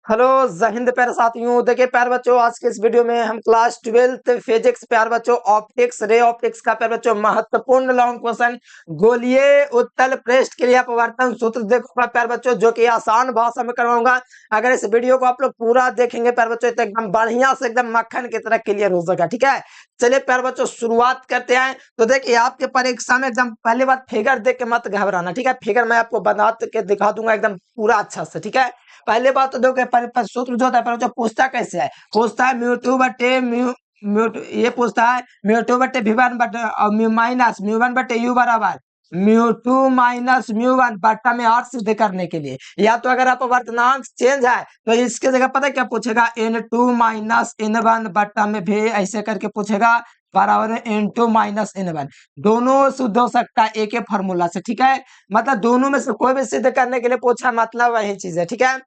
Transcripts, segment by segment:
Hello जय हिंद प्यारे साथियों। देखिए प्यारे बच्चों, आज के इस वीडियो में हम क्लास 12th फिजिक्स प्यारे बच्चों ऑप्टिक्स रे ऑप्टिक्स का प्यारे बच्चों महत्वपूर्ण लॉन्ग क्वेश्चन गोलीय उत्तल पृष्ठ क्रिया प्रवर्तन सूत्र देखूंगा प्यारे बच्चों, जो कि आसान भाषा में करवाऊंगा। अगर इस वीडियो को आप लोग पूरा देखेंगे प्यारे बच्चों तो एकदम बढ़िया से एकदम मक्खन की तरह क्लियर हो जाएगा। ठीक है, चलिए प्यारे बच्चों शुरुआत करते हैं। तो देखिए आपके परीक्षा में एकदम पहली बात फिगर देख के मत घबराना। ठीक है, फिगर मैं आपको बना के दिखा दूंगा एकदम पूरा अच्छा से। ठीक है, पहले बात तो देखो सूत्र जो होता है जो पूछता कैसे है, पूछता है म्यू टू बटे म्यू ये पूछता है म्यू टू बटे v1 बटे म्यू माइनस म्यू1 बटे यू बराबर म्यू2 माइनस म्यू1 बट्टा में और सिद्ध करने के लिए। या तो अगर आप वर्तनांक चेंज है तो इसके जगह पता क्या पूछेगा, n2 माइनस n1 बट्टा में भी ऐसे करके पूछेगा बराबर n2 माइनस n1। दोनों शुद्ध हो सकता है एक ही फॉर्मूला से। ठीक है, मतलब दोनों में से कोई भी सिद्ध करने के लिए पूछा, मतलब वही चीज है। ठीक है,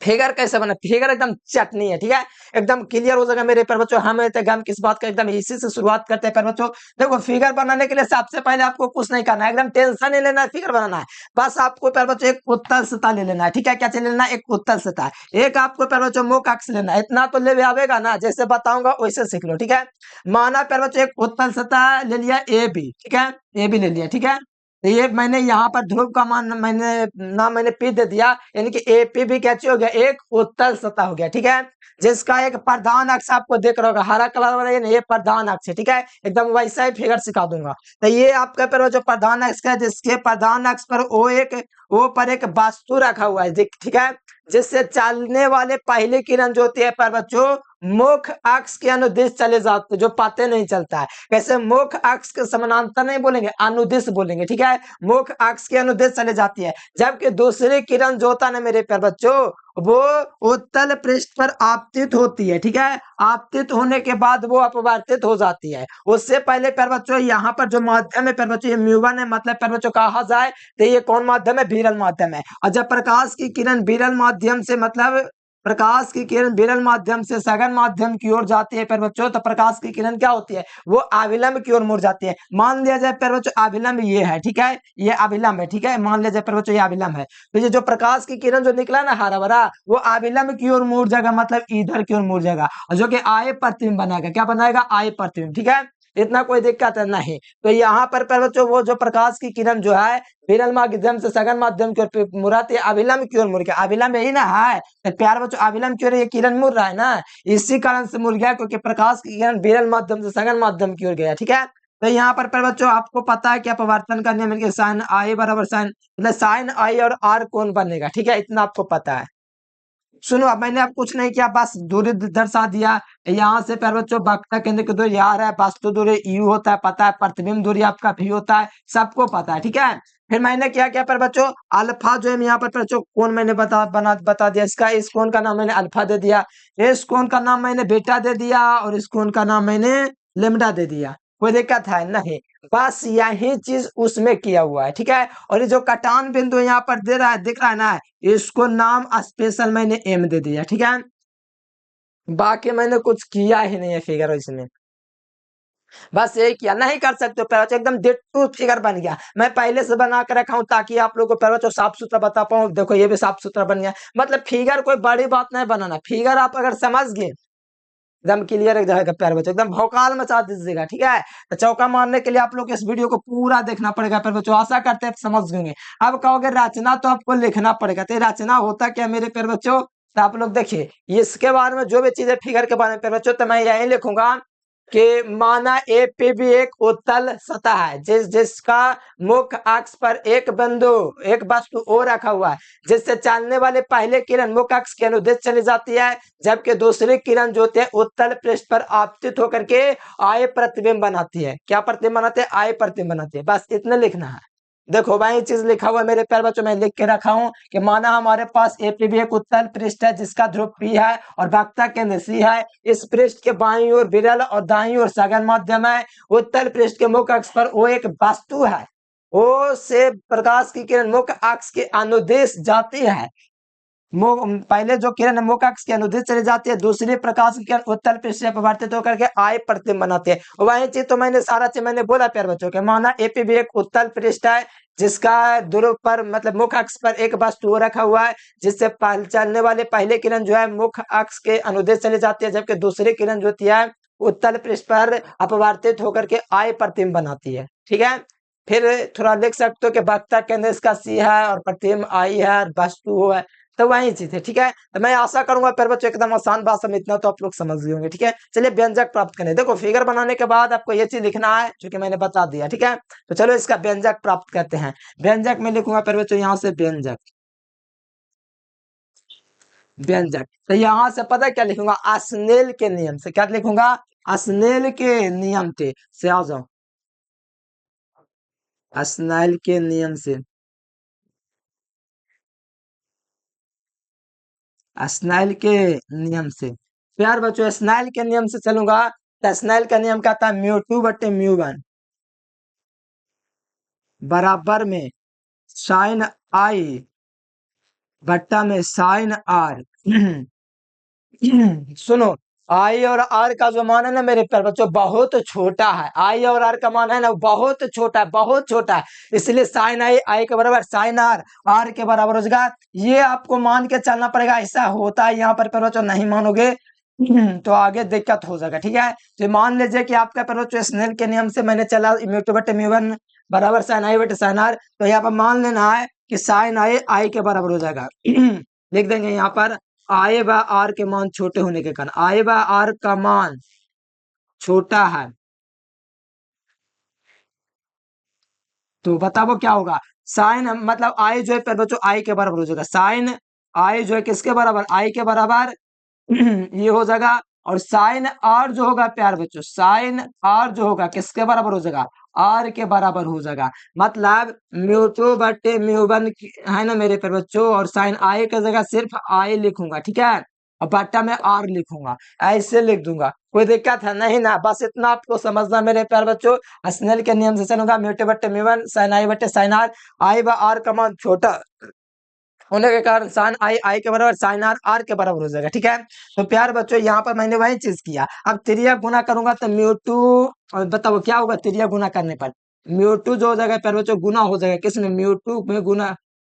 फिगर कैसे बना, फिगर एकदम चटनी है। ठीक है, एकदम क्लियर हो जाएगा मेरे पर बच्चों। हम किस बात का एकदम इसी से शुरुआत करते हैं पर बच्चों। देखो फिगर बनाने के लिए सबसे पहले आपको कुछ नहीं करना है, एकदम टेंशन नहीं लेना है, फिगर बनाना है। बस आपको पर बच्चों एक उत्तल सतह ले लेना है। ठीक है, क्या चीज लेना है, एक उत्तल सतह। एक आपको पर बच्चों मुख्य अक्ष लेना है, इतना तो ले आवेगा ना, जैसे बताऊंगा वैसे सीख लो। ठीक है, माना पर बच्चों एक उत्तल सतह ले लिया ए बी। ठीक है, ए बी ले लिया। ठीक है, तो ये मैंने यहाँ पर ध्रुव का मान मैंने पी दे दिया, यानी कि एपी भी क्या चीज हो गया, एक उत्तल सतह हो गया। ठीक है, जिसका एक प्रधान अक्ष आपको देख रहा होगा हरा कलर वाला, ये प्रधान अक्ष है। ठीक है, एकदम वैसा ही फिगर सिखा दूंगा। तो ये आपका पर जो प्रधान अक्ष है, जिसके प्रधान अक्ष पर ओ पर एक वस्तु रखा हुआ है। ठीक है, जिससे चलने वाले पहली किरण जो होती है पर बच्चों मुख्य अक्ष के अनुदिश चले जाते, जो पते नहीं चलता है। कैसे, मुख्य अक्ष के समानांतर नहीं बोलेंगे, अनुदिश बोलेंगे। ठीक है, मुख्य अक्ष के अनुदिश चले जाती है, जबकि दूसरी किरण जो होता है ना मेरे प्यारे बच्चों, वो उत्तल पृष्ठ पर आपतित होती है। ठीक है, आपतित होने के बाद वो अपवर्तित हो जाती है। उससे पहले प्यारे बच्चों यहाँ पर जो माध्यम है प्यारे बच्चों, ये म्यू1 है, मतलब प्यारे बच्चों कहा जाए तो ये कौन माध्यम है, विरल माध्यम है। और जब प्रकाश की किरण विरल माध्यम से मतलब प्रकाश की किरण विरल माध्यम से सघन माध्यम की ओर जाती है प्यारे बच्चों, तो प्रकाश की किरण क्या होती है, वो अविलंब की ओर मुड़ जाती है। मान लिया जाए प्यारे बच्चों अविलंब ये है। ठीक है, ये अविलंब है। ठीक है, मान लिया जाए प्यारे बच्चों ये अविलंब है, तो ये जो प्रकाश की किरण जो निकला ना हरा भरा, वो अविलंब की ओर मुड़ जाएगा, मतलब इधर की ओर मुड़ जाएगा, और जो कि आय प्रतिबिंब बनाएगा। क्या बनाएगा, आय प्रतिबिंब। ठीक है, इतना कोई दिक्कत नहीं। तो यहाँ पर प्यारे बच्चों वो जो प्रकाश की किरण जो है विरल माध्यम से सघन माध्यम की ओर मुड़ाती है, अविलंब की ओर मुड़ गया। अविलंब यही ना है, तो प्यारे बच्चों अविलंब की ओर ये किरण मुड़ रहा है ना, इसी कारण से मुड़ गया, क्योंकि प्रकाश की किरण विरल माध्यम से सघन माध्यम की ओर गया। ठीक है, तो यहाँ पर प्यारे बच्चों आपको पता है क्या अपवर्तन का नियम है, साइन आई बराबर साइन, मतलब साइन आई और आर कौन बनेगा। ठीक है, इतना आपको पता है। सुनो, अब मैंने अब कुछ नहीं किया, बस दूरी दर्शा दिया। यहाँ से प्यारे बच्चों वक्रता केंद्र की दूरी आर है, वास्तु दूरी यू होता है पता है, प्रतिबिंब दूरी आपका भी होता है, सबको पता है। ठीक है, फिर मैंने क्या किया प्यारे बच्चों, अल्फा जो है यहाँ पर प्यारे बच्चों कोण मैंने बता दिया, इसका इस कोण का नाम मैंने अल्फा दे दिया, इस कोण का नाम मैंने बीटा दे दिया, और इस कोण का नाम मैंने लेमडा दे दिया। कोई दिक्कत है नहीं, बस यही चीज उसमें किया हुआ है। ठीक है, और ये जो कटान बिंदु यहाँ पर दे रहा है, दिख रहा है ना, इसको नाम स्पेशल मैंने एम दे दिया। ठीक है, बाकी मैंने कुछ किया ही नहीं है फिगर इसमें, बस यही किया। नहीं कर सकते हो पैरों, एकदम डिट्टू फिगर बन गया। मैं पहले से बना कर रखा हूं ताकि आप लोगों को पैरों साफ सुथरा बता पाऊं। देखो ये भी साफ सुथरा बन गया, मतलब फिगर कोई बड़ी बात नहीं बनाना, फिगर आप अगर समझ गए एकदम क्लियर एक जगह प्यारे बच्चों, एकदम भौकाल मचा दीजिएगा। ठीक है, तो चौका मारने के लिए आप लोग इस वीडियो को पूरा देखना पड़ेगा प्यारे बच्चों, आशा करते हैं समझ गए। अब कहोगे रचना तो आपको लिखना पड़ेगा, तो रचना होता क्या मेरे प्यारे बच्चों, तो आप लोग देखिए इसके बारे में जो भी चीजें फिगर के बारे में प्यारे बच्चों, तो मैं यही लिखूंगा कि माना ए पे भी एक उत्तल सतह है, जिसका मुख्य अक्ष पर एक बिंदु एक वस्तु ओ रखा हुआ है, जिससे चलने वाले पहले किरण मुख्य अक्ष के अनुदिश चली जाती है, जबकि दूसरी किरण जो होती है उत्तल पृष्ठ पर आपतित होकर के आय प्रतिबिंब बनाती है। क्या प्रतिबिंब बनाते हैं, आय प्रतिबिंब बनाती है। बस इतना लिखना है। देखो वही चीज लिखा हुआ है मेरे प्यारे बच्चों, मैं लिख के रखा हूं कि माना हमारे पास एपीबी एक उत्तल पृष्ठ है, जिसका ध्रुव पी है और वक्रता केंद्र सी है। इस पृष्ठ के बाईं ओर विरल और दाईं ओर सघन माध्यम है। उत्तल पृष्ठ के मुख्य अक्ष पर वो एक वस्तु है, ओ से प्रकाश की किरण मुख्य अक्ष के अनुदिश जाती है। पहले जो किरण मुख्य अक्ष के अनुदिश चली जाती है, दूसरी प्रकाश की किरण उत्तल पृष्ठ से अपवर्तित होकर के आय प्रतिबिंब बनाती है। वही चीज तो मैंने सारा चीज मैंने बोला प्यारे बच्चों के, माना एपीबी एक उत्तल पृष्ठ है, जिसका ध्रुव पर मतलब मुख्य अक्ष पर एक वस्तु रखा हुआ है, जिससे चलने वाले पहले किरण जो है मुख्य अक्ष के अनुदेश चली जाती है, जबकि दूसरी किरण जो होती है उत्तल पृष्ठ पर अपवर्तित होकर के आई प्रतिबिंब बनाती है। ठीक है, फिर थोड़ा लिख सकते हो कि वक्ता केंद्र इसका सी है और प्रतिबिंब आई है और वस्तु वो है, तो वही चीज है। ठीक है, तो मैं आशा करूंगा प्यारे बच्चों एकदम आसान भाषा में इतना तो आप लोग समझ गए होंगे। ठीक है, चलिए व्यंजक प्राप्त करें। देखो फिगर बनाने के बाद आपको ये चीज लिखना है जो कि मैंने बता दिया। ठीक है, तो चलो इसका व्यंजक प्राप्त करते हैं। व्यंजक में लिखूंगा प्यारे बच्चों यहाँ से व्यंजक, व्यंजक तो यहाँ से पता क्या लिखूंगा, स्नेल के नियम से। क्या लिखूंगा, स्नेल के नियम से आ जाओ, स्नेल के नियम से, स्नेल के नियम से प्यार बच्चों स्नेल के नियम से चलूंगा। तो स्नेल का नियम कहता है म्यू टू बटे म्यू वन बराबर में साइन आई बट्टा में साइन आर। सुनो, आई और आर का जो मान है ना मेरे प्यारे बच्चों बहुत छोटा है। आई और आर का मान है ना बहुत छोटा है, बहुत छोटा है, इसलिए साइन आई आई के बराबर साइन आर आर के बराबर हो जाएगा। ये आपको मान के चलना पड़ेगा, ऐसा होता है यहाँ पर प्यारे बच्चों, नहीं मानोगे तो आगे दिक्कत हो जाएगा। ठीक है, तो मान लीजिए कि आपका प्यारे बच्चों स्नेल के नियम से मैंने चला म्यू टू बटे म्यू वन बराबर साइन आई बटे साइन आर, तो यहाँ पर मान लेना है कि साइन आई आई के बराबर हो जाएगा। लिख देंगे यहाँ पर आई व आर के मान छोटे होने के कारण, आई व आर का मान छोटा है, तो बताओ क्या होगा। साइन मतलब आई जो है प्यारे बच्चों आई के बराबर हो जाएगा, साइन आई जो है किसके बराबर, आई के बराबर ये हो जाएगा। और साइन आर जो होगा प्यार बच्चों, साइन आर जो होगा किसके बराबर हो जाएगा, आर के बराबर हो जाएगा। मतलब म्यू टू बटे म्यू वन है ना मेरे प्यारे बच्चों, और साइन आई की जगह सिर्फ आई लिखूंगा। ठीक है, और बट्टा में आर लिखूंगा, ऐसे लिख दूंगा, कोई दिक्कत है नहीं ना। बस इतना आपको समझना मेरे प्यार बच्चों, स्नेल के नियम से चलूंगा म्यू टू बटे म्यू वन साइन आई बटे साइन आर, आई व आर का मान छोटा होने के कारण साइन आई आई के बराबर साइन आर आर के बराबर हो जाएगा। ठीक है, तो प्यार बच्चों यहाँ पर मैंने वही चीज किया। अब त्रिया गुना करूंगा तो म्यू टू, और बताओ क्या होगा त्रिया गुना करने पर, म्यू टू जो हो जाएगा प्यार बच्चों गुना हो जाएगा किसमें, म्यू टू में गुना,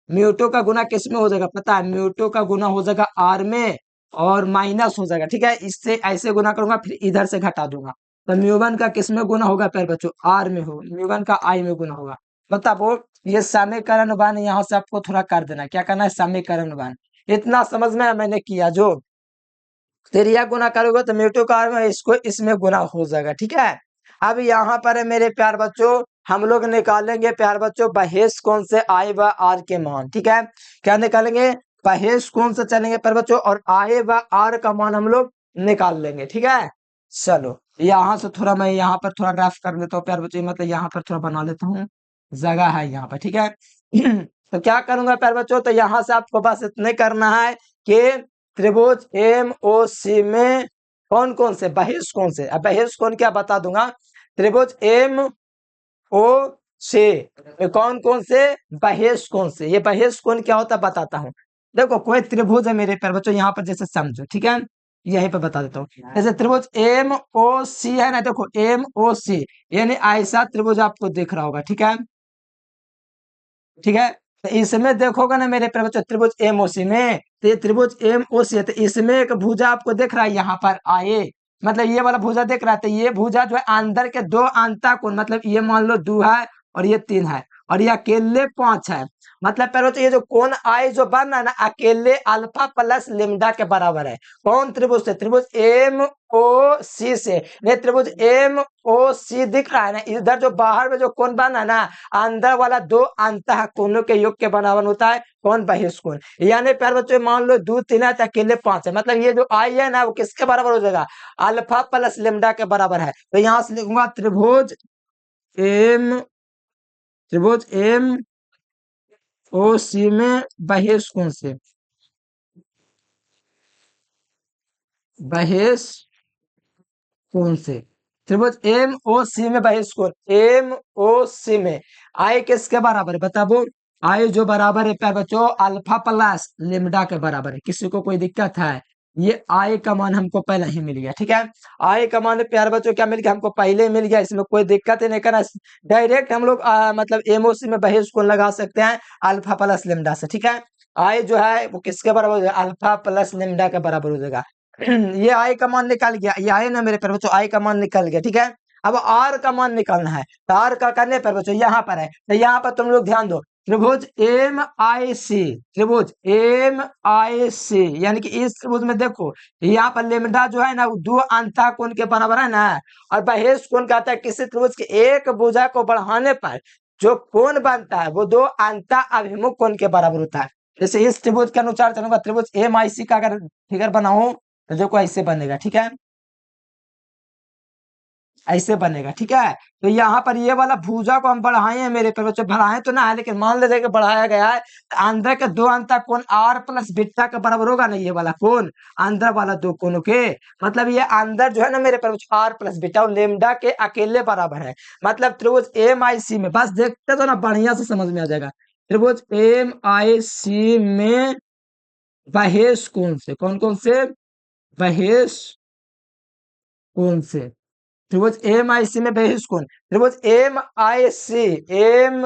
म्यू टू का गुना किसमें हो जाएगा पता है, म्यू टू का गुना हो जाएगा आर में और माइनस हो जाएगा। ठीक है, इससे ऐसे गुना करूंगा फिर इधर से घटा दूंगा, तो म्यू वन का किसमें गुना होगा प्यार बच्चों, आर में हो, म्यू वन का आई में गुना होगा। बताओ ये समीकरण वन यहाँ से आपको थोड़ा कर देना, क्या करना है समीकरण वन, इतना समझ में मैंने किया। जो त्रिया गुना करोगे तो म्यू टू का आर में इसको इसमें गुना हो जाएगा। ठीक है, अब यहाँ पर है मेरे प्यार बच्चों हम लोग निकालेंगे प्यार बच्चों बहेश कोण से आई व आर के मान। ठीक है, क्या निकालेंगे, बहेश कोण से चलेंगे प्यार बच्चों और आई व आर का मान हम लोग निकाल लेंगे। ठीक है, चलो यहाँ से थोड़ा मैं यहाँ पर थोड़ा ग्राफ कर लेता हूँ प्यार बच्चों, मतलब यहाँ पर थोड़ा बना लेता हूँ, जगह है यहाँ पर। ठीक है, तो क्या करूंगा प्यार बच्चों, तो यहाँ से आपको बस इतने करना है कि त्रिभुज एम ओ सी में कौन कौन से बहिष कौन से, अब बहिष कौन क्या बता दूंगा, त्रिभुज एम ओ सी में कौन कौन से बहिष कौन से, ये बहिष कौन क्या होता है बताता हूँ। देखो कोई त्रिभुज है मेरे प्यारे बच्चों यहाँ पर जैसे समझो। ठीक है, यहीं पर बता देता हूँ, जैसे त्रिभुज एम ओ सी है ना, देखो एम ओ सी यानी ऐसा त्रिभुज आपको दिख रहा होगा। ठीक है, ठीक है, तो इसमें देखोगे ना मेरे प्यारे बच्चों त्रिभुज एम ओ सी में, तो ये त्रिभुज एम ओ सी है, तो इसमें एक भुजा आपको दिख रहा है यहाँ पर आए, मतलब ये वाला भुजा दिख रहा है, तो ये भुजा जो है अंदर के दो अंता कोण, मतलब ये मान लो 2 है और ये 3 है और ये अकेले 5 है, मतलब प्यारे बच्चों ये जो कोण आई जो बन रहा है ना अकेले अल्फा प्लस लेमडा के बराबर है। कौन त्रिभुज से, त्रिभुज एम ओ सी से, नहीं त्रिभुज एम ओ सी दिख रहा है ना, इधर जो बाहर में जो कोण बना है ना अंदर वाला दो अंतः कोणों के योग के बराबर होता है कौन, बहिष कोण। यानी प्यारे बच्चों मान लो 2 3 है तो अकेले 5 है, मतलब ये जो आई है ना वो किसके बराबर हो जाएगा, अल्फा प्लस लेमडा के बराबर है। तो यहां से लिखूंगा एम त्रिभुज एम ओ सी में बहिष कोण से, बहिष कोण से त्रिभुज एम ओ सी में बहिष कोण, एम ओ सी में आई किसके बराबर है बताओ, आई जो बराबर है प्यारे बच्चों अल्फा प्लस लेमडा के बराबर है। किसी को कोई दिक्कत है ये आई का मान हमको पहले ही मिल गया, ठीक है। आई का मान प्यारे बच्चों क्या मिल गया हमको, पहले ही मिल गया, इसमें कोई दिक्कत ही नहीं करना। डायरेक्ट हम लोग मतलब एमओसी में बहिष् कोण लगा सकते हैं अल्फा प्लस लेमडा से, ठीक है। आई जो है वो किसके बराबर हो जाएगा, अल्फा प्लस लेमडा के बराबर हो जाएगा। ये आई का मान निकल गया, ये आई ना मेरे प्यारे बच्चों, आई का मान निकल गया, ठीक है। अब आर का मान निकालना है, तो आर का करने पर बच्चों यहाँ पर है, तो यहाँ पर तुम लोग ध्यान दो, त्रिभुज एम आई सी, त्रिभुज एम आई सी, यानी कि इस त्रिभुज में देखो यहाँ पर लेमडा जो है ना वो दो अंतः कोण के बराबर है ना, और बहिष्ठ कोण कहता है किसी त्रिभुज के एक भुजा को बढ़ाने पर जो कोण बनता है वो दो अंतः अभिमुख कोण के बराबर होता है। जैसे इस त्रिभुज के अनुसार चलूंगा, त्रिभुज एम आई सी का अगर फिगर बनाऊं तो देखो ऐसे बनेगा, ठीक है, ऐसे बनेगा, ठीक है। तो यहाँ पर ये वाला भुजा को हम बढ़ाए हैं मेरे पे बच्चों, बढ़ाए तो ना है लेकिन मान लेते हैं कि बढ़ाया गया है, तो अंदर के दो अंतर कोण आर प्लस बीटा के बराबर होगा ना, ये वाला कोण अंदर वाला दो कोणों के, मतलब ये अंदर जो है ना मेरे पे आर प्लस बीटा और लेमडा के अकेले बराबर है। मतलब त्रिभुज एम आई सी में बस देखते तो ना बढ़िया से समझ में आ जाएगा, त्रिभुज एम आई सी में बहेश कोण से, कौन कौन से, बहेश कोण से, त्रिभुज एम आई सी में बहिष्ठ कोण, त्रिभुज एम आई सी, एम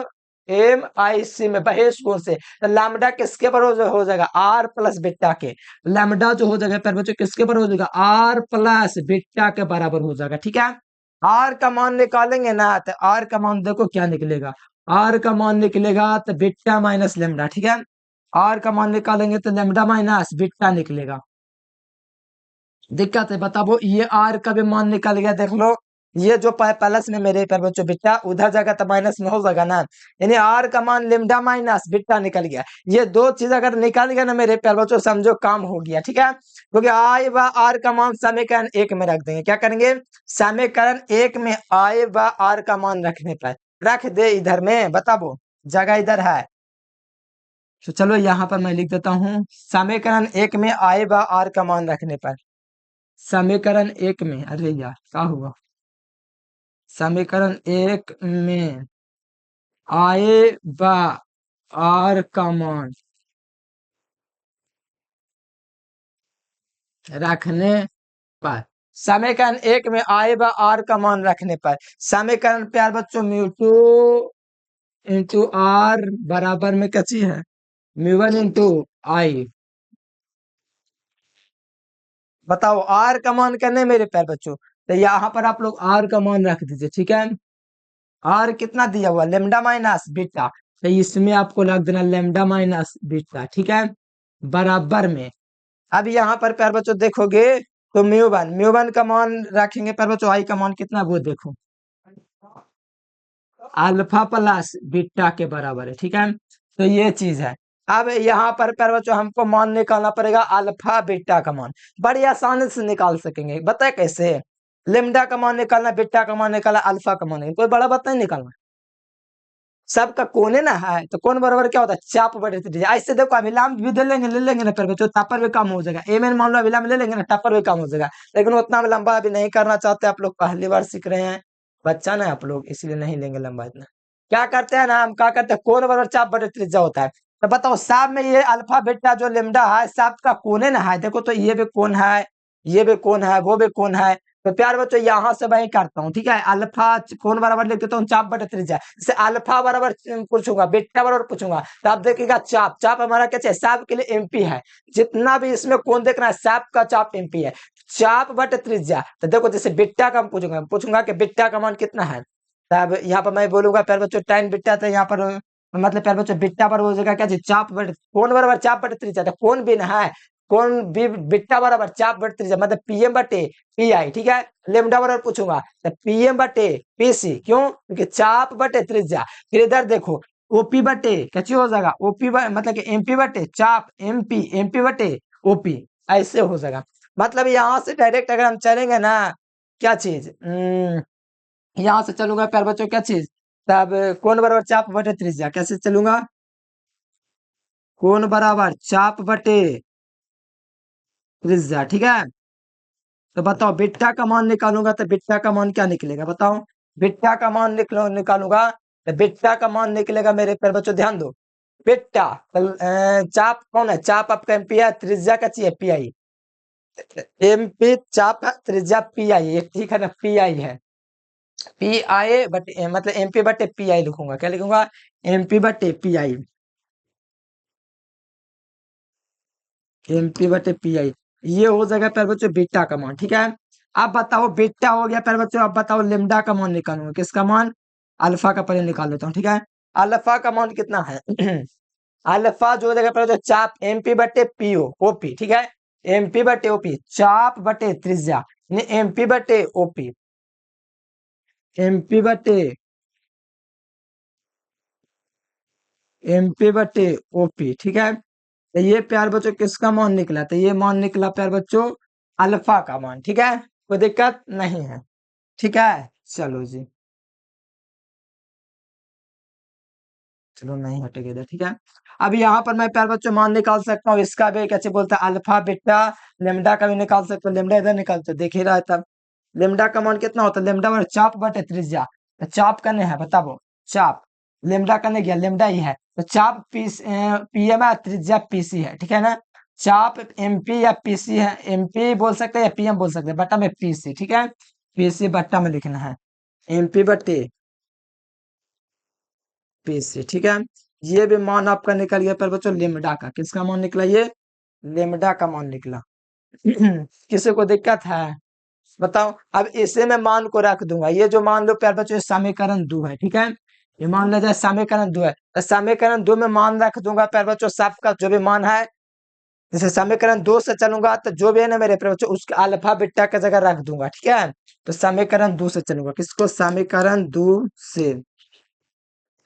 एम आई सी में बहिष्ठ कोण से, तो लैम्डा किसके पर हो जाएगा, आर प्लस बीटा के, लैम्डा जो हो जाएगा पर बच्चों किसके पर हो जाएगा, आर प्लस बीटा के बराबर हो जाएगा, ठीक है। आर का मान निकालेंगे ना तो आर का मान देखो क्या निकलेगा, आर का मान निकलेगा तो बीटा माइनस लेमडा, ठीक है। आर का मान निकालेंगे तो लेमडा माइनस बीटा निकलेगा। दिक्कत है बताओ, ये आर का भी मान निकल गया, देख लो ये जो प्लस में मेरे पर बच्चों बीटा उधर जाएगा तो माइनस में हो जाएगा ना, यानी आर का मान लेमडा माइनस बीटा निकल गया। ये दो चीज अगर निकल गया ना मेरे प्यारे बच्चों समझो काम हो गया, ठीक है। क्योंकि आई व आर का मान समीकरण एक में रख देंगे, क्या करेंगे, समीकरण एक में आई व आर का मान रखने पर रख दे इधर में, बताओ जगह इधर है, तो चलो यहाँ पर मैं लिख देता हूँ समीकरण एक में आई व आर का मान रखने पर, समीकरण एक में, अरे यार क्या हुआ, समीकरण एक में आए व आर का मान रखने पर, समीकरण एक में आए व आर का मान रखने पर समीकरण प्यार बच्चों म्यू टू इंटू आर बराबर में कैसी है, म्यू वन इंटू आई, बताओ आर का मान करने मेरे प्यार बच्चों, तो यहाँ पर आप लोग आर का मान रख दीजिए, ठीक है। आर कितना दिया हुआ, लेमडा माइनस बीटा, तो इसमें आपको लग देना लेमडा माइनस बीटा, ठीक है, बराबर में। अब यहाँ पर प्यार बच्चों देखोगे तो म्यू वन का मान रखेंगे प्यार बच्चों, आई का मान कितना वो देखो, अल्फा प्लस बीटा के बराबर है, ठीक है। तो ये चीज है। अब यहाँ पर प्यार बच्चों हमको मान निकालना पड़ेगा अल्फा बीटा का मान, बड़ी आसानी से निकाल सकेंगे, बताए कैसे, लेमडा का मान निकालना, बीटा का मान निकालना, अल्फा का मान निकालना, कोई बड़ा बात नहीं निकालना, सबका कोने ना है तो कौन बराबर क्या होता है, चाप बटे त्रिज्या। ऐसे देखो अभिलाम भी ले लेंगे ना फिर बच्चों टप्पर भी कम हो जाएगा, एम एन मान लो अभिलाम ले लेंगे ना टप्पर भी कम हो जाएगा, लेकिन उतना लंबा अभी नहीं करना चाहते आप लोग, पहली बार सीख रहे हैं, बच्चा ना आप लोग, इसलिए नहीं लेंगे लंबा इतना। क्या करते हैं ना हम, क्या करते हैं, कोण बराबर चाप बटे त्रिज्या होता है, तो बताओ साब में ये अल्फा बीटा जो लेमडा है साब का कोने ना है, देखो तो ये भी कोण है, ये भी कोण है, वो भी कोण है, तो प्यार बच्चों यहाँ से वही करता हूँ, ठीक है। अल्फा कोण बराबर लिख देता हूँ चाप बटे त्रिज्या, जैसे अल्फा बराबर पूछूंगा, बीटा बराबर पूछूंगा, तो आप देखिएगा चाप, चाप हमारा क्या चाहिए, चाप के लिए एमपी है, जितना भी इसमें कोण देखना है चाप का चाप एमपी है, चाप बटे त्रिज्या, तो देखो जैसे बीटा का पूछूंगा कि बीटा का मान कितना है, तब यहाँ पर मैं बोलूंगा प्यार बच्चों tan बीटा, तो यहाँ पर मतलब प्यार बच्चों बीटा पर हो जाएगा क्या चीज, चाप बटे कोण बराबर चाप बटे त्रिज्या, तो कोण भी ना है, कोण भी बीटा बराबर चाप बटे त्रिज्या, मतलब पीएम बटे पी आई, ठीक है। लेमडा बराबर पूछूंगा तो पीएम बटे पीसी, क्यों, क्योंकि चाप बटे त्रिज्या, फिर इधर देखो ओपी बटे क्या हो जाएगा, ओपी मतलब कि एमपी बटे चाप एमपी, एमपी बटे ओपी, ऐसे हो जाएगा। मतलब यहाँ से डायरेक्ट अगर हम चलेंगे ना क्या चीज, यहाँ से चलूंगा प्यार बच्चों क्या चीज, तब कोण बराबर चाप बटे त्रिज्या, कैसे चलूंगा, कोण बराबर चाप बटे त्रिज्या, ठीक है। तो बताओ बीटा का मान निकालूंगा तो बीटा का मान क्या निकलेगा, बताओ बीटा का मान निकालूंगा तो बीटा का मान निकलेगा मेरे प्यारे बच्चों, ध्यान दो, बीटा चाप कौन है, चाप आपका एमपी है, त्रिज्या का चाहिए पी आई, एम पी चाप त्रिज्या पी आई है, ठीक है ना, पी आई है, पी आई बट मतलब एम पी बटे पी आई लिखूंगा, क्या लिखूंगा, एम पी बटे पी आई, एम पी बटे पी आई, ये हो जाएगा प्यारे बच्चों बीटा का मान, ठीक है। अब बताओ बीटा हो गया प्यारे बच्चों, अब बताओ लेमडा का मान निकालूंगा, किसका मान, अल्फा का पहले निकाल लेता हूँ, ठीक है। अल्फा का मान कितना है अल्फा जो हो जाएगा प्यारे बच्चों चाप एम पी बटे पी ओ ओपी, ठीक है, एम पी बटे ओपी, चाप बटे त्रिज्या, एम पी बटे ओपी, एम पी बटे एम पी बटे ओपी, ठीक है। तो ये प्यार बच्चों किसका मान निकला, तो ये मान निकला प्यार बच्चों अल्फा का मान, ठीक है, कोई दिक्कत नहीं है, ठीक है। चलो जी, चलो नहीं हटेगा इधर, ठीक है। अब यहाँ पर मैं प्यार बच्चों मान निकाल सकता हूँ, इसका भी कैसे बोलता है अल्फा बीटा, लेमडा का भी निकाल सकते हो, लेमडा इधर निकालते देख ही रहा है तब। लेमडा का मान कितना होता है, लेमडा और चाप बटे त्रिज्या, तो चाप करने है बताओ, चाप, लेमडा करने गया लेमडा ही है, तो चाप पी एम है, त्रिज्या पीसी है, ठीक है ना। चाप एमपी या पीसी है, एमपी बोल सकते हैं या पीएम बोल सकते हैं, बट्टा में पीसी, ठीक है, पीसी बट्टा में लिखना है, एमपी बटे पीसी, ठीक है। ये भी मान आपका निकल गया पर बच्चों लेमडा का, किसका मान निकला ये, लेमडा का मान निकला किसी को दिक्कत है, बताओ। अब इसे मैं मान को रख दूंगा, ये जो मान लो प्यार बच्चों समीकरण 2 है, ठीक है, ये मान लिया जाए समीकरण 2 है, तो समीकरण 2 में मान रख दूंगा प्यार बच्चों सबका जो भी मान है, जैसे समीकरण 2 से चलूंगा तो जो भी है ना मेरे प्यार बच्चों उसके अल्फा बीटा की जगह रख दूंगा, ठीक है। तो समीकरण 2 से चलूंगा, किसको, समीकरण 2 से,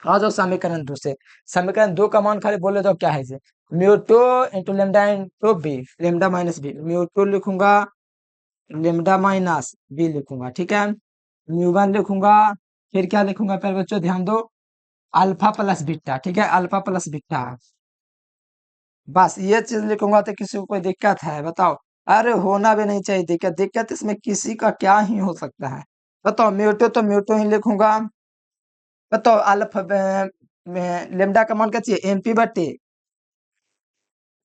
आ जाओ समीकरण 2 से, समीकरण 2 का मान खाली बोले तो क्या है इसे, mu two into lambda into B, lambda minus B, mu two लिखूंगा, लेमडा माइनस बी लिखूंगा, ठीक है, म्यू वन लिखूंगा, फिर क्या लिखूंगा फिर बच्चों ध्यान दो, अल्फा प्लस बीटा, ठीक है, अल्फा प्लस बीटा, बस ये चीज लिखूंगा, तो किसी को कोई दिक्कत है बताओ, अरे होना भी नहीं चाहिए दिक्कत, दिक्कत इसमें किसी का क्या ही हो सकता है, बताओ म्यूटो तो म्यूटो ही लिखूंगा, बताओ अल्फा लेमडा का मान क्या चाहिए,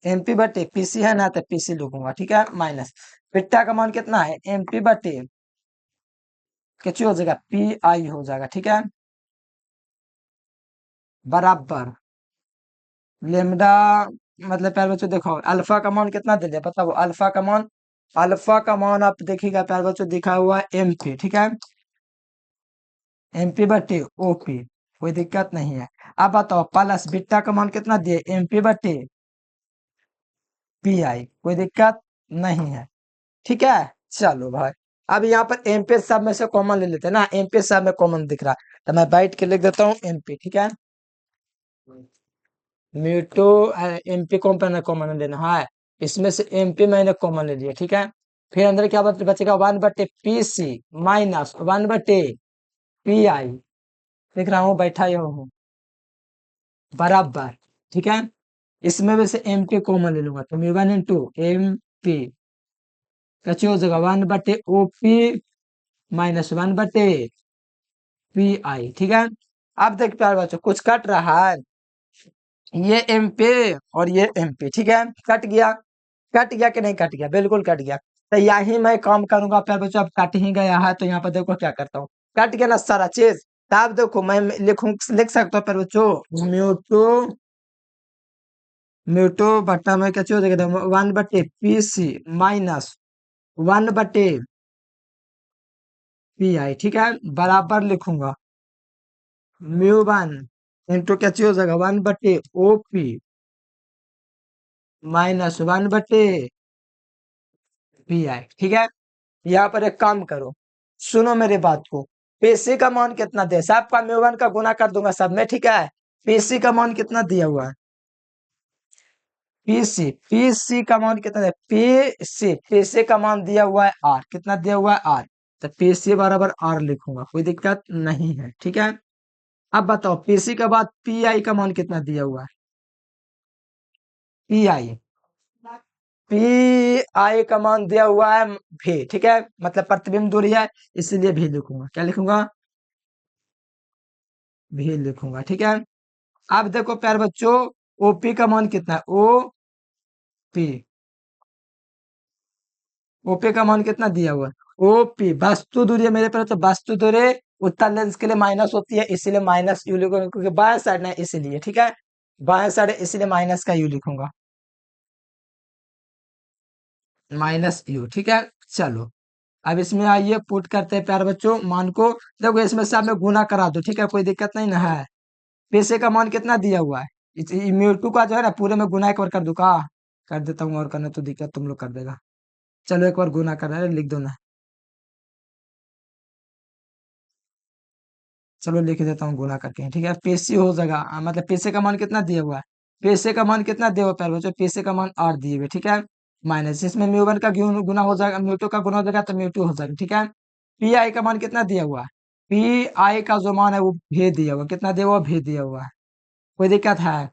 एमपी बटे पीसी है ना, तो पीसी लिखूंगा, ठीक है, माइनस बीटा का मान कितना है, एमपी बटे क्या हो जाएगा, पी आई हो जाएगा, ठीक है, बराबर लेमडा, मतलब प्यार बच्चों देखो अल्फा का मान कितना दे दिया बताओ, अल्फा का मान आप देखिएगा प्यार बच्चों दिखा हुआ है एमपी, ठीक है, एमपी बटे ओपी, कोई दिक्कत नहीं है। अब बताओ प्लस बीटा का मान कितना दिए, एमपी बटे पी आई, कोई दिक्कत नहीं है, ठीक है। चलो भाई, अब यहाँ पर एमपी सब में से कॉमन ले लेते हैं ना, एमपी सब में कॉमन दिख रहा है, तो मैं बैठ के लिख देता हूँ एमपी, ठीक है, म्यूटो एमपी कॉमन कॉमन लेना है, इसमें से एमपी मैंने कॉमन ले लिया, ठीक है। फिर अंदर क्या बचेगा, 1/पी सी माइनस 1/पी आई, लिख रहा हूँ बैठा ही हूँ, बराबर, ठीक है। इसमें में से एम पी कॉमन ले लूंगा, तो mu one into M P कैसे हो जाएगा, 1/ओ पी माइनस 1/पी आई, ठीक है। अब देख प्यार बच्चों कुछ कट रहा है, ये एम पे और ये एम पे, ठीक है, कट गया, कट गया कि नहीं कट गया, बिल्कुल कट गया, तो यही मैं काम करूंगा प्यार बच्चों, अब कट ही गया है, तो यहाँ पर देखो क्या करता हूँ, कट गया ना सारा चीज, तब देखो मैं लिख सकता हूँ प्यार बच्चों, म्यूटो म्यूटो बट्टा में क्या हो जाएगा, 1/पी सी माइनस 1/पी आई, ठीक है, बराबर लिखूंगा म्यू वन इंटू क्या हो जाएगा, 1/ओ पी माइनस 1/पी आई, ठीक है। यहाँ पर एक काम करो, सुनो मेरी बात को, पीसी का मान कितना दे, सबका म्यू वन का गुना कर दूंगा सब में, ठीक है, पीसी का मान कितना दिया हुआ है, पीसी का मान कितना है, पीसी का मान दिया हुआ है आर, कितना दिया हुआ है आर, तो पीसी बराबर आर लिखूंगा, कोई दिक्कत नहीं है, ठीक है। अब बताओ पीसी के बाद पी आई का मान कितना दिया हुआ है, पी आई, पी आई का मान दिया हुआ है भी, ठीक है, मतलब प्रतिबिंब दूरी है, इसलिए भी लिखूंगा, क्या लिखूंगा, भी लिखूंगा, ठीक है। अब देखो प्यार बच्चों ओपी का मान कितना है, ओ पी ओपी का मान कितना दिया हुआ है, ओपी वस्तु दूरी है मेरे पर, तो वस्तु दूरी उत्तल लेंस के लिए माइनस होती है, इसीलिए माइनस यू लिखूंगा, क्योंकि बाएं साइड है इसीलिए, ठीक है, बाएं साइड है इसीलिए माइनस का यू लिखूंगा, माइनस यू, ठीक है। चलो अब इसमें आइए पुट करते हैं प्यारे बच्चों मान को। देखो इसमें से आप में गुना करा दो, ठीक है, कोई दिक्कत नहीं ना है। पैसे का मान कितना दिया हुआ है, म्यू टू का जो है ना पूरे में गुना एक बार कर दूं का, कर देता हूँ, और करना तो दिक्कत तुम लोग कर देगा। चलो एक बार गुना कर रहा है, लिख दो ना, चलो लिख देता हूँ गुना करके, ठीक है, पेशी हो जाएगा, मतलब पैसे का मान कितना दिया हुआ है, पैसे का मान कितना दिया हुआ है प्यारे बच्चों, पैसे का मान 8 दिए हुए, ठीक है, माइनस इसमें म्यू वन का गुना हो जाएगा, म्यू टू का गुना हो जाएगा तो म्यू टू हो जाएगा, ठीक है। पी आई का मान कितना दिया हुआ है, पी आई का जो मान है वो भेज दिया हुआ, कितना दिया हुआ, भेज दिया हुआ है, कोई दिक्कत है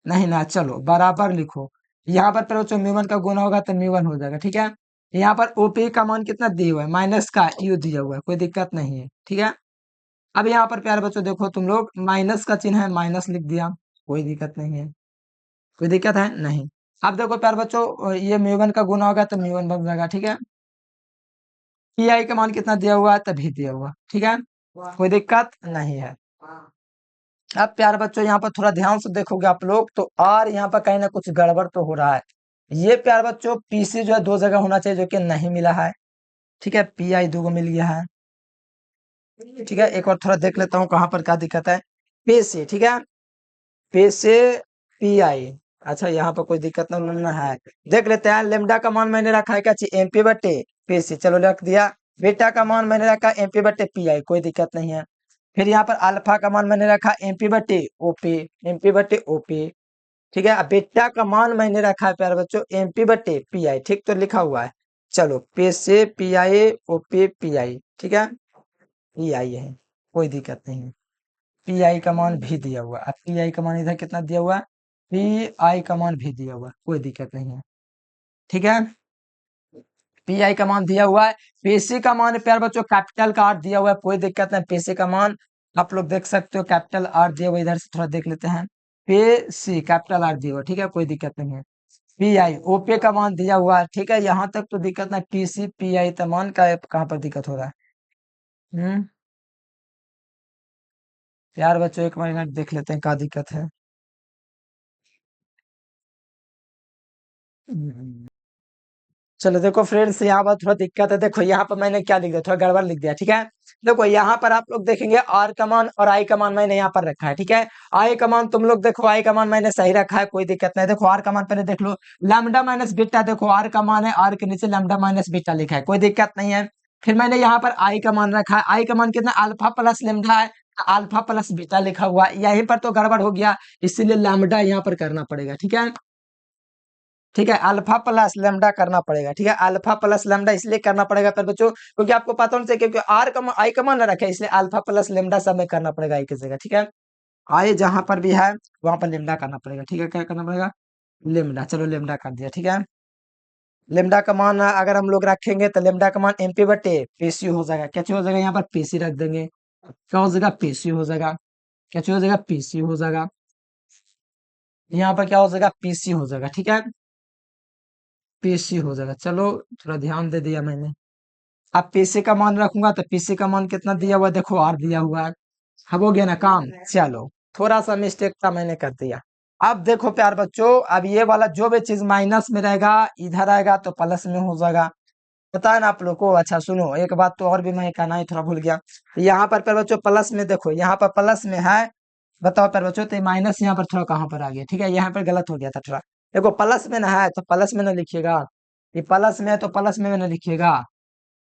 नहीं ना, चलो बराबर लिखो। यहाँ पर पहले म्यू वन का गुना होगा तो म्यू वन हो जाएगा, ठीक है। यहाँ पर ओपी का मान कितना दिया हुआ है, माइनस का यू दिया हुआ है, कोई दिक्कत नहीं है, ठीक है। अब यहाँ पर प्यारे बच्चों देखो तुम लोग, माइनस का चिन्ह है, माइनस लिख दिया, कोई दिक्कत नहीं है, कोई दिक्कत है नहीं। अब देखो प्यारे बच्चों ये म्यू वन का गुना होगा तो म्यू वन बन जाएगा, ठीक है। पी आई का मान कितना दिया हुआ है, तभी दिया हुआ, ठीक है, कोई दिक्कत नहीं है। अब प्यारे बच्चों यहाँ पर थोड़ा ध्यान से देखोगे आप लोग तो आर यहाँ पर कहीं ना कुछ गड़बड़ तो हो रहा है। ये प्यारे बच्चों पीसी जो है दो जगह होना चाहिए, जो कि नहीं मिला है, ठीक है, पी आई दो को मिल गया है, ठीक है। एक बार थोड़ा देख लेता हूँ कहाँ पर क्या दिक्कत है, पे से, ठीक है, पे से पी आई, अच्छा यहाँ पर कोई दिक्कत ना है, देख लेते हैं। लेमडा का मान मैंने रखा है क्या, एमपी बटे पे से, चलो रख दिया। बीटा का मान मैंने रखा एमपी बटे पी आई, कोई दिक्कत नहीं है। फिर यहाँ पर अल्फा का मान मैंने रखा एमपी बटे ओपी, एमपी बटे ओपी, ठीक है। अब बीटा का मान मैंने रखा है प्यारे बच्चों एमपी बटे पी आई, ठीक तो लिखा हुआ है। चलो पे से P I OP P I, ठीक है, पी आई है, कोई दिक्कत नहीं है। पी आई का मान भी दिया हुआ है, अब पी आई का मान इधर कितना दिया हुआ है, पी आई का मान भी दिया हुआ है, कोई दिक्कत नहीं है, ठीक है। पी आई का मान दिया हुआ है, पीसी का मान प्यार बच्चों कैपिटल का आर दिया हुआ है, कोई दिक्कत नहीं, पीसी का मान आप लोग देख सकते हो, कैपिटल आर दिया हुआ है, इधर से थोड़ा देख लेते हैं, पीसी कैपिटल आर दिया हुआ है, ठीक है, कोई दिक्कत नहीं है। पी आई ओपे का मान दिया हुआ है, ठीक है, यहाँ तक तो दिक्कत नहीं, पीसी पी आई का मान का कहाँ पर दिक्कत हो रहा है। हम्म यार बच्चों एक मिनट देख लेते हैं क्या दिक्कत है। हम्म, चलो देखो फ्रेंड्स यहाँ पर थोड़ा दिक्कत है, देखो यहाँ पर मैंने क्या लिख दिया, थोड़ा गड़बड़ लिख दिया, ठीक है। देखो यहाँ पर आप लोग देखेंगे आर का मान और आई का मान मैंने यहाँ पर रखा है, ठीक है। आई का मान तुम लोग देखो, आई का मान मैंने सही रखा है, कोई दिक्कत नहीं। देखो आर का मान पहले देख लो, लैम्डा माइनस बीटा, देखो आर का मान है, आर के नीचे लैम्डा माइनस बीटा लिखा है, कोई दिक्कत नहीं है। फिर मैंने यहाँ पर आई का मान रखा है, आई का मान कितना, अल्फा प्लस लैम्डा है, अल्फा प्लस बीटा लिखा हुआ है, यहीं पर तो गड़बड़ हो गया, इसीलिए लैम्डा यहाँ पर करना पड़ेगा, ठीक है, ठीक है, अल्फा प्लस लेमडा करना पड़ेगा, ठीक है, अल्फा प्लस लेमडा इसलिए करना पड़ेगा पर बच्चों क्योंकि आपको पता होना चाहिए, क्योंकि आर का आई का मान रखा है, इसलिए अल्फा प्लस लेमडा सब में करना पड़ेगा एक ही जगह, ठीक है। आई जहां पर भी है वहां पर लेमडा करना पड़ेगा, ठीक है, क्या करना पड़ेगा, लेमडा, चलो लेमडा कर दिया, ठीक है। लेमडा का मान अगर हम लोग रखेंगे तो लेमडा का मान एमपी बटे पीसी हो जाएगा, क्या चीज हो जाएगा, यहाँ पर पीसी रख देंगे, क्या हो जाएगा, पीसी हो जाएगा, क्या चीज हो जाएगा, पीसी हो जाएगा, यहाँ पर क्या हो जाएगा, पीसी हो जाएगा, ठीक है, पीसी हो जाएगा। चलो थोड़ा ध्यान दे दिया मैंने। अब पीसी का मान रखूंगा तो पीसी का मान कितना दिया हुआ है, देखो आर दिया हुआ है, अब हो गया ना काम। चलो थोड़ा सा मिस्टेक था मैंने कर दिया। अब देखो प्यार बच्चों, अब ये वाला जो भी चीज माइनस में रहेगा इधर आएगा तो प्लस में हो जाएगा, पता है ना आप लोग को। अच्छा सुनो एक बात तो और भी मैं कहना ही थोड़ा भूल गया, यहाँ पर प्यार बच्चों प्लस में देखो, यहाँ पर प्लस में है, बताओ प्यार बच्चों, तो माइनस यहाँ पर थोड़ा कहाँ पर आ गया, ठीक है, यहाँ पर गलत हो गया था थोड़ा। देखो प्लस में ना है तो प्लस में ना लिखिएगा, ये प्लस में है तो प्लस में ना लिखिएगा,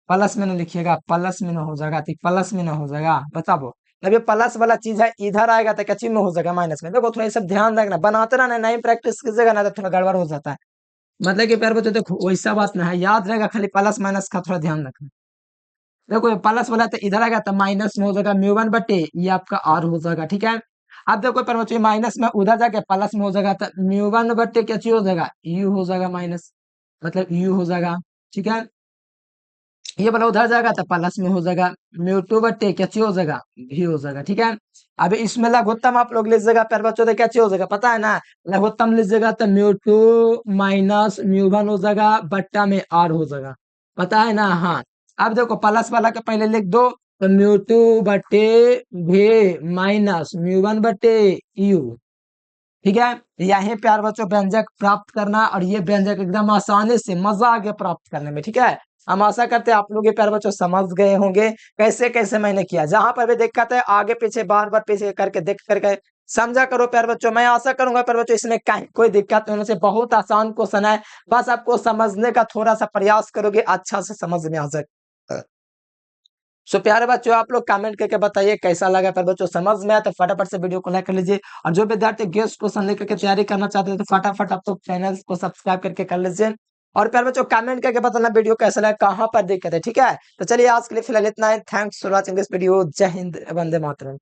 प्लस में ना लिखिएगा, प्लस में ना हो जाएगा, तो प्लस में ना हो जाएगा, बताओ। जब ये प्लस वाला चीज है इधर आएगा तो क्या चीज में हो जाएगा, माइनस में। देखो थोड़ा ये सब ध्यान रखना, बनाते रहना, नहीं प्रैक्टिस कीजिएगा ना तो थोड़ा गड़बड़ हो जाता है, मतलब कि प्यार बच्चों देखो वैसा बात ना है, याद रहेगा, खाली प्लस माइनस का थोड़ा ध्यान रखना। देखो ये प्लस वाला तो इधर आएगा तो माइनस में हो जाएगा, म्यू वन बटे ये आपका आर हो जाएगा, ठीक है। अब देखो प्यार बच्चों माइनस में उधर जाके प्लस में हो जाएगा तो म्यू वन बटे क्या चीज हो जाएगा, यू हो जाएगा, माइनस मतलब यू हो जाएगा, ठीक है। ये वाला उधर जाएगा तो प्लस में हो जाएगा, म्यू टू बटे क्या चीज हो जाएगा, भी हो जाएगा, ठीक है। अब इसमें लघुत्तम आप लोग लीजिएगा प्यारे बच्चों, तो क्या चीज हो जाएगा पता है ना, लघुत्तम लीजिएगा तो म्यू 2 माइनस म्यू 1 हो जाएगा, बट्टा में आर हो जाएगा, पता है ना। हाँ, अब देखो प्लस वाला के पहले लिख दो, तो म्यू 2 बटे भी माइनस म्यू 1 बटे यू। ठीक है, यही प्यार बच्चों व्यंजक प्राप्त करना, और ये व्यंजक एकदम आसानी से मजा आ गया प्राप्त करने में। ठीक है, हम आशा करते हैं आप लोग ये प्यार बच्चों समझ गए होंगे कैसे कैसे मैंने किया। जहां पर भी दिक्कत है आगे पीछे बार बार पीछे करके देख करके समझा करो प्यार बच्चों। मैं आशा करूंगा प्यार बच्चों इसमें कोई दिक्कत नहीं होने से, बहुत आसान क्वेश्चन है, बस आपको समझने का थोड़ा सा प्रयास करोगे अच्छा से समझ में आ जाए। सो प्यारे बच्चों आप लोग कमेंट करके बताइए कैसा लगा। प्यारे बच्चों समझ में आया तो फटाफट से वीडियो को लाइक कर लीजिए, और जो विद्यार्थी गेस्ट क्वेश्चन लेकर के तैयारी करना चाहते हैं तो फटाफट आप लोग चैनल को सब्सक्राइब करके कर लीजिए। और प्यारे बच्चों कमेंट करके बताना वीडियो कैसा लगा, कहाँ पर दिक्कत है। ठीक है, तो चलिए आज के लिए फिलहाल इतना है। Thanks for watching this video. जय हिंद, वंदे मातरम।